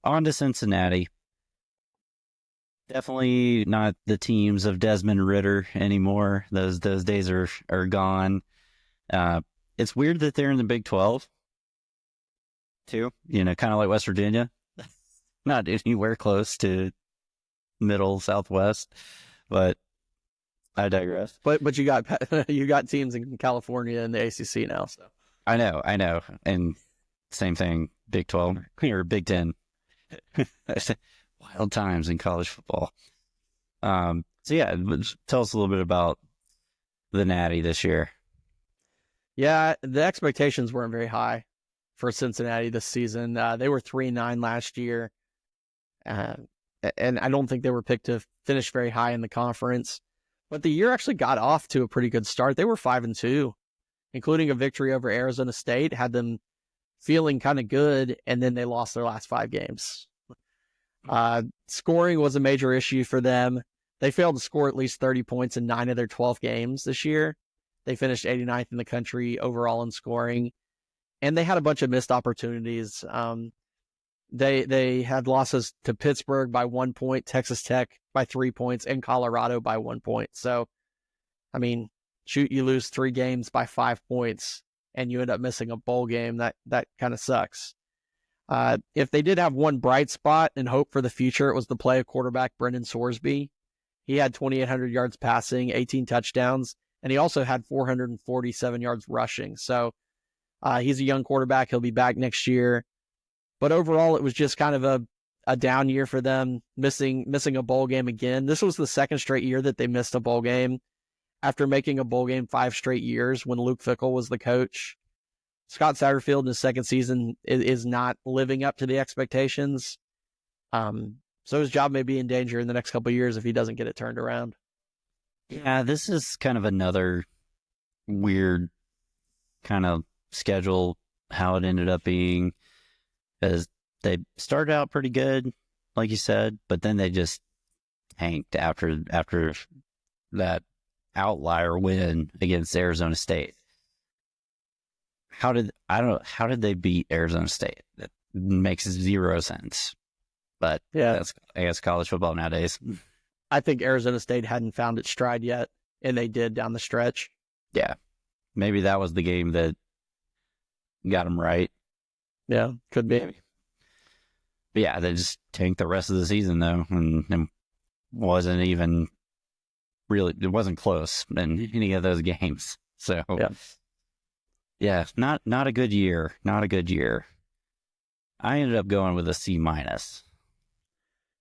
on to Cincinnati. Definitely not the teams of Desmond Ritter anymore. Those days are gone. It's weird that they're in the Big 12 too. Kind of like West Virginia, not anywhere close to middle Southwest. But I digress. But you got you got teams in California and the ACC now. So I know, and same thing. Big 12 or Big 10. Wild times in college football. So yeah, tell us a little bit about the Natty this year. Yeah, the expectations weren't very high for Cincinnati this season. They were 3-9 last year, and I don't think they were picked to finish very high in the conference. But the year actually got off to a pretty good start. They were 5-2, including a victory over Arizona State, had them feeling kind of good, and then they lost their last 5 games. Scoring was a major issue for them. They failed to score at least 30 points in 9 of their 12 games this year. They finished 89th in the country overall in scoring, and they had a bunch of missed opportunities. They had losses to Pittsburgh by 1 point, Texas Tech by 3 points, and Colorado by 1 point. So, I mean, you lose 3 games by 5 points, and you end up missing a bowl game. That kind of sucks. If they did have one bright spot and hope for the future, it was the play of quarterback Brendan Sorsby. He had 2,800 yards passing, 18 touchdowns, and he also had 447 yards rushing. So he's a young quarterback. He'll be back next year. But overall, it was just kind of a down year for them, missing a bowl game again. This was the second straight year that they missed a bowl game after making a bowl game 5 straight years when Luke Fickell was the coach. Scott Satterfield in his second season is not living up to the expectations. So his job may be in danger in the next couple of years if he doesn't get it turned around. Yeah, this is kind of another weird kind of schedule, how it ended up being, as they started out pretty good, like you said, but then they just tanked after that outlier win against Arizona State. How did they beat Arizona State? That makes 0 sense. But yeah, that's, I guess, college football nowadays. I think Arizona State hadn't found its stride yet, and they did down the stretch. Yeah, maybe that was the game that got them right. Yeah, could be. Maybe. But yeah, they just tanked the rest of the season though, and wasn't even really. It wasn't close in any of those games. So yeah, not a good year. Not a good year. I ended up going with a C-.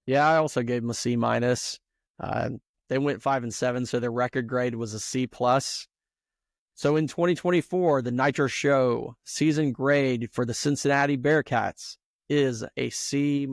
Yeah, I also gave them a C-. They went 5-7, so their record grade was a C+. So in 2024, the Nitro Show season grade for the Cincinnati Bearcats is a C-.